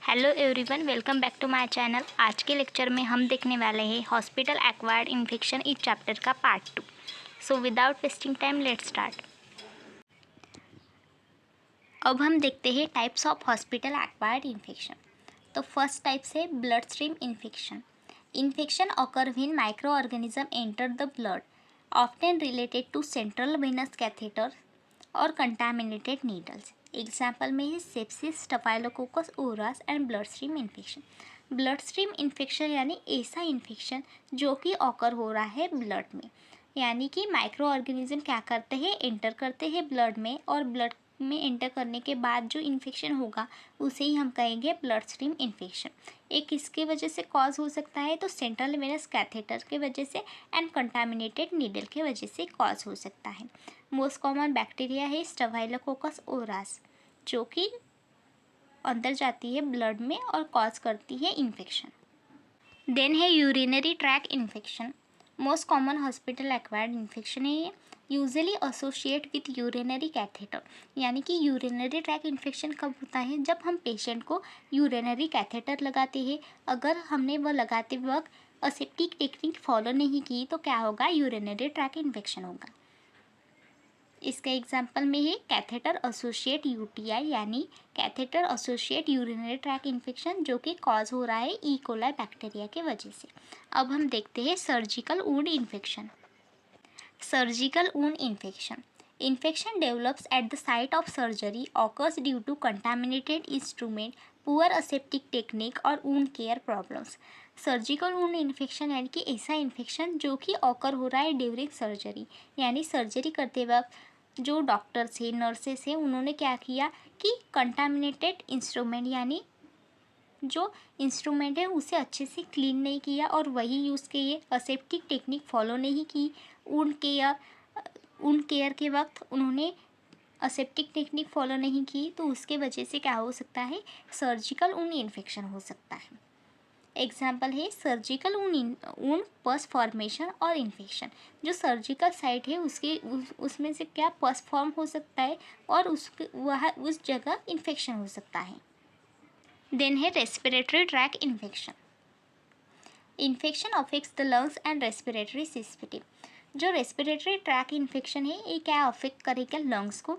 Hello everyone, welcome back to my channel. आज के lecture में हम देखने वाले हैं हॉस्पिटल एक्वायर्ड इन्फेक्शन इस चैप्टर का part 2। So without wasting time let's start. अब हम देखते हैं types of hospital acquired infection. तो फर्स्ट टाइप से blood stream infection. Infection occur when micro organism enter the blood, often related to central venous catheter और contaminated needles. Example में है sepsis, staphylococcus aureus and blood stream infection. Blood stream infection यानी ऐसा infection जो कि occur हो रहा है ब्लड में, यानी कि माइक्रो ऑर्गेनिज्म क्या करते हैं, एंटर करते हैं ब्लड में, और ब्लड में एंटर करने के बाद जो इन्फेक्शन होगा उसे ही हम कहेंगे ब्लड स्ट्रीम इन्फेक्शन। एक किसके वजह से कॉज हो सकता है, तो सेंट्रल वेनस कैथेटर के वजह से एंड कंटामिनेटेड नीडल के वजह से कॉज हो सकता है। मोस्ट कॉमन बैक्टीरिया है स्टफाइलोकोकस ओरास, जो कि अंदर जाती है ब्लड में और कॉज करती है इन्फेक्शन। देन है urinary track infection. Most common hospital acquired infection है ये, usually associate with urinary catheter. यानी कि यूरिनरी ट्रैक इन्फेक्शन कब होता है, जब हम पेशेंट को यूरिनरी कैथेटर लगाते हैं। अगर हमने वह लगाते वक्त असेप्टिक टेक्निक फॉलो नहीं की तो क्या होगा, यूरिनरी ट्रैक इन्फेक्शन होगा। इसका एग्जाम्पल में है कैथेटर एसोसिएट यूटीआई, यानी catheter associate urinary track infection, जो कि कॉज हो रहा है ई कोलाई बैक्टीरिया के वजह से। अब हम देखते हैं surgical wound infection. Surgical wound infection. Infection develops at the site of surgery, occurs due to contaminated instrument, poor aseptic technique और wound care problems. Surgical wound infection यानी कि ऐसा इन्फेक्शन जो कि ऑकर हो रहा है ड्यूरिंग सर्जरी, यानी सर्जरी करते वक्त जो डॉक्टर्स है, नर्सेस है, उन्होंने क्या किया कि कंटामिनेटेड इंस्ट्रूमेंट यानी जो इंस्ट्रूमेंट है उसे अच्छे से क्लीन नहीं किया और वही यूज़ किए, असेप्टिक टेक्निक फॉलो नहीं की। वुंड केयर के वक्त उन्होंने असेप्टिक टेक्निक फॉलो नहीं की, तो उसके वजह से क्या हो सकता है, सर्जिकल वुंड इन्फेक्शन हो सकता है। एग्जाम्पल है सर्जिकल वुंड पस फॉर्मेशन और इन्फेक्शन। जो सर्जिकल साइट है उसमें से क्या पस फॉर्म हो सकता है और उस जगह इन्फेक्शन हो सकता है। देन है respiratory tract infection. Infection affects the lungs and respiratory system. जो रेस्पिरेटरी ट्रैक इन्फेक्शन है ये क्या अफेक्ट करेगा, लंग्स को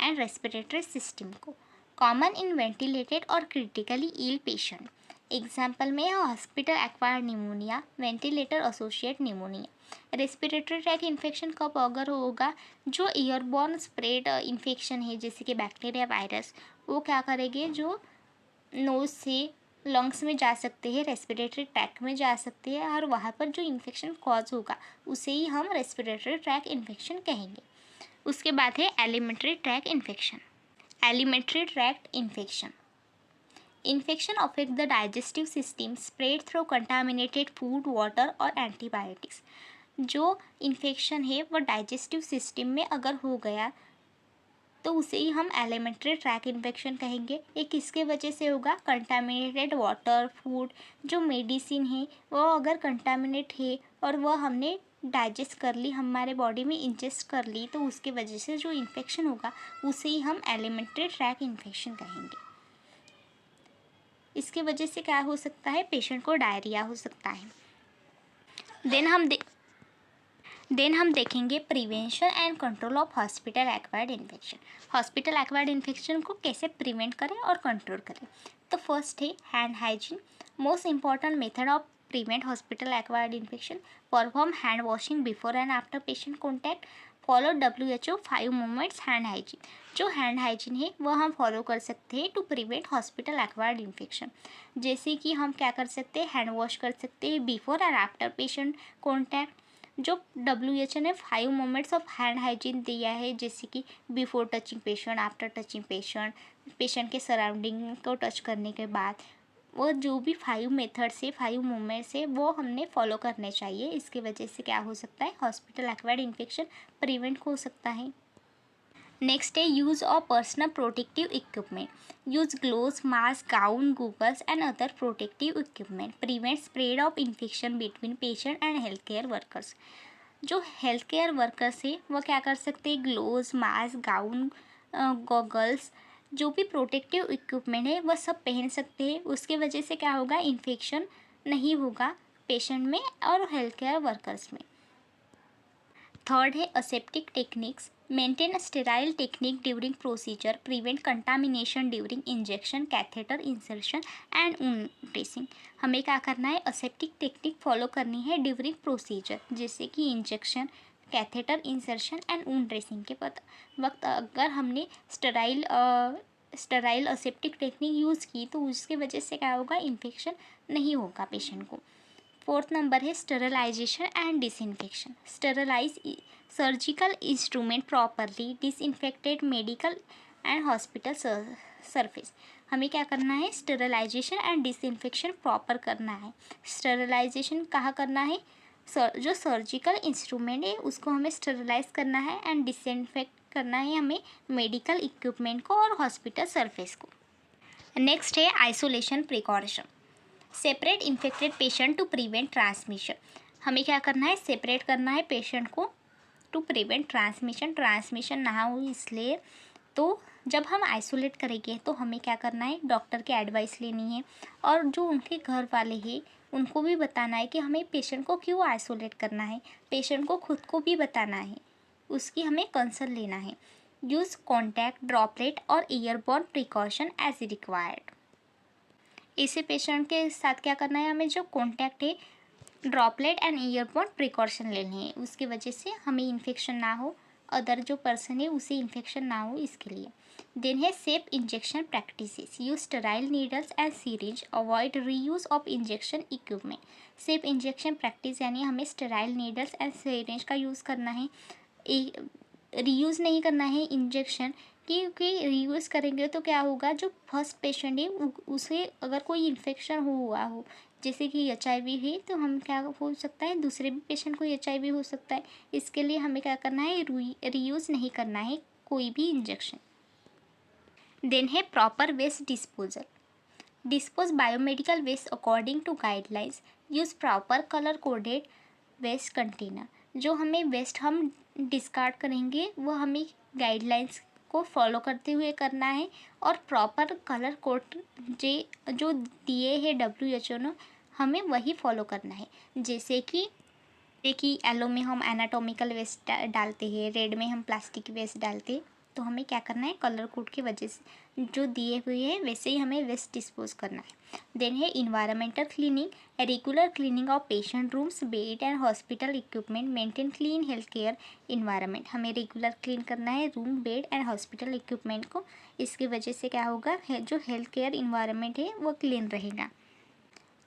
एंड रेस्पिरेटरी सिस्टम को। कॉमन इन वेंटिलेटेड और क्रिटिकली इल पेशेंट। एग्जाम्पल में hospital acquired pneumonia, ventilator associate pneumonia. Respiratory tract infection कब अगर होगा, जो एयरबॉर्न स्प्रेड इन्फेक्शन है जैसे कि बैक्टीरिया, वायरस, वो क्या करेंगे, जो नोज से लंग्स में जा सकते हैं, रेस्पिरेटरी ट्रैक में जा सकते हैं, और वहाँ पर जो इन्फेक्शन कॉज होगा उसे ही हम रेस्पिरेटरी ट्रैक इन्फेक्शन कहेंगे। उसके बाद है alimentary track infection. Alimentary tract infection. Infection affect the digestive system, spread through contaminated food, water और एंटीबायोटिक्स। जो इन्फेक्शन है वो डाइजेस्टिव सिस्टम में अगर हो गया तो उसे ही हम एलिमेंट्री ट्रैक इन्फेक्शन कहेंगे। ये किसके वजह से होगा, कंटामिनेटेड वाटर, फूड, जो मेडिसिन है वो अगर कंटामिनेट है और वह हमने डाइजेस्ट कर ली, हमारे बॉडी में इंजेस्ट कर ली, तो उसके वजह से जो इन्फेक्शन होगा उसे ही हम एलिमेंट्री ट्रैक इन्फेक्शन कहेंगे। इसके वजह से क्या हो सकता है, पेशेंट को डायरिया हो सकता है। देन हम देखेंगे prevention and control of hospital acquired infection. Hospital acquired infection को कैसे प्रिवेंट करें और कंट्रोल करें। तो फर्स्ट है hand hygiene. Most important method of prevent hospital acquired infection, perform hand washing before and after patient contact, follow WHO 5 moments hand hygiene. जो hand hygiene है वह हम फॉलो कर सकते हैं to prevent hospital acquired infection. जैसे कि हम क्या कर सकते हैं, हैंड वॉश कर सकते हैं before and after patient contact. जो WHO ने 5 मोमेंट्स ऑफ हैंड हाइजीन दिया है, जैसे कि before touching patient, after touching patient, patient के सराउंडिंग को टच करने के बाद, वो जो भी 5 मेथड्स है, 5 मोमेंट्स है, वो हमने फॉलो करने चाहिए। इसकी वजह से क्या हो सकता है, हॉस्पिटल एक्वायर्ड इन्फेक्शन प्रिवेंट हो सकता है। नेक्स्ट है use of personal protective equipment. Use gloves, mask, gown, goggles and other protective equipment, prevent spread of infection between patient and health care workers. जो हेल्थ केयर वर्कर्स है वो क्या कर सकते हैं, ग्लोव्स, मास्क, गाउन, गॉगल्स जो भी protective equipment है वह सब पहन सकते हैं। उसके वजह से क्या होगा, इन्फेक्शन नहीं होगा पेशेंट में और हेल्थ केयर वर्कर्स में। थर्ड है aseptic techniques, maintain sterile technique during procedure, prevent contamination during injection, catheter insertion and wound dressing. हमें क्या करना है, असेप्टिक टेक्निक फॉलो करनी है ड्यूरिंग प्रोसीजर, जैसे कि injection, catheter insertion and wound dressing के वक्त अगर हमने स्टेराइल असेप्टिक टेक्निक यूज़ की तो उसके वजह से क्या होगा, इन्फेक्शन नहीं होगा पेशेंट को। फोर्थ नंबर है sterilisation and disinfection. Sterilise surgical instrument properly, disinfected medical and hospital surface. हमें क्या करना है, स्टेरलाइजेशन एंड डिसइंफेक्शन प्रॉपर करना है। स्टेरलाइजेशन कहाँ करना है, जो सर्जिकल इंस्ट्रूमेंट है उसको हमें स्टेरलाइज करना है एंड डिसइंफेक्ट करना है हमें मेडिकल इक्विपमेंट को और हॉस्पिटल सरफेस को। नेक्स्ट है isolation precaution. Separate infected patient to prevent transmission. हमें क्या करना है, सेपरेट करना है पेशेंट को टू प्रिवेंट ट्रांसमिशन ना हो इसलिए। तो जब हम आइसोलेट करेंगे तो हमें क्या करना है, डॉक्टर की एडवाइस लेनी है और जो उनके घर वाले हैं उनको भी बताना है कि हमें पेशेंट को क्यों आइसोलेट करना है, पेशेंट को खुद को भी बताना है, उसकी हमें कंसर्न लेना है। यूज़ कॉन्टैक्ट, ड्रॉपलेट और ईयरबॉर्न प्रिकॉशन एज रिक्वायर्ड। ऐसे पेशेंट के साथ क्या करना है, हमें जो कॉन्टैक्ट है, ड्रॉपलेट एंड ईयरबॉर्न प्रिकॉशन लेनी है, उसकी वजह से हमें इन्फेक्शन ना हो, अदर जो पर्सन है उसे इन्फेक्शन ना हो इसके लिए। देन है safe injection practices, use sterile needles and syringe, avoid reuse of injection equipment. Safe injection practice यानी हमें स्टेराइल नीडल्स एंड सीरिंज का यूज़ करना है, रीयूज़ नहीं करना है इंजेक्शन, क्योंकि रीयूज़ करेंगे तो क्या होगा, जो फर्स्ट पेशेंट है उसे अगर कोई इन्फेक्शन हुआ हो, जैसे कि HIV है, तो हम क्या हो सकता है, दूसरे भी पेशेंट को HIV हो सकता है। इसके लिए हमें क्या करना है, रीयूज़ नहीं करना है कोई भी इंजेक्शन। देन है proper waste disposal. Dispose biomedical waste according to guidelines, use proper colour coded waste container. जो हमें वेस्ट हम डिस्कार्ड करेंगे वो हमें गाइडलाइंस को फॉलो करते हुए करना है और प्रॉपर कलर कोड जो दिए हैं WHO ने, हमें वही फॉलो करना है। जैसे कि येलो में हम एनाटॉमिकल वेस्ट डालते हैं, रेड में हम प्लास्टिक वेस्ट डालते हैं, तो हमें क्या करना है, कलर कोड की वजह से जो दिए हुए हैं वैसे ही हमें वेस्ट डिस्पोज करना है। देन है environmental cleaning, regular cleaning of patient rooms, bed and hospital equipment, maintain clean health care environment. हमें रेगुलर क्लीन करना है room, bed and hospital equipment को, इसकी वजह से क्या होगा, जो हेल्थ केयर इन्वायरमेंट है वो क्लीन रहेगा।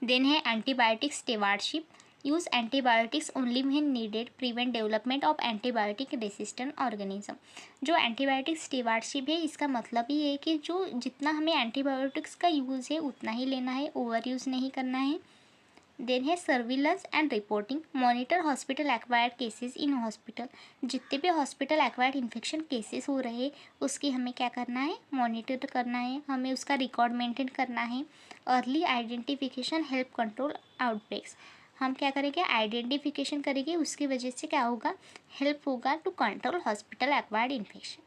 देन है antibiotic stewardship, use antibiotics only when needed, prevent development of antibiotic resistant organism. जो एंटीबायोटिक स्टेवार्डशिप है इसका मतलब ही है कि जो जितना हमें एंटीबायोटिक्स का यूज़ है उतना ही लेना है, ओवर यूज़ नहीं करना है। देन है surveillance and reporting, monitor hospital acquired cases in hospital. जितने भी हॉस्पिटल एक्वायर्ड इन्फेक्शन केसेस हो रहे उसकी हमें क्या करना है, मॉनिटर करना है, हमें उसका रिकॉर्ड मेंटेन करना है। Early identification help control outbreaks. हम क्या करेंगे, आइडेंटिफिकेशन करेंगे, उसकी वजह से क्या होगा, हेल्प होगा to control hospital acquired infection.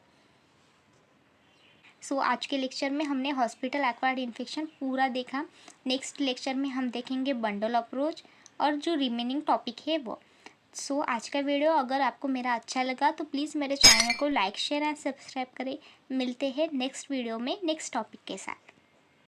So आज के लेक्चर में हमने हॉस्पिटल एक्वायर्ड इन्फेक्शन पूरा देखा। नेक्स्ट लेक्चर में हम देखेंगे बंडल अप्रोच और जो रिमेनिंग टॉपिक है वो। सो आज का वीडियो अगर आपको मेरा अच्छा लगा तो प्लीज़ मेरे चैनल को लाइक, शेयर एंड सब्सक्राइब करें। मिलते हैं नेक्स्ट वीडियो में नेक्स्ट टॉपिक के साथ।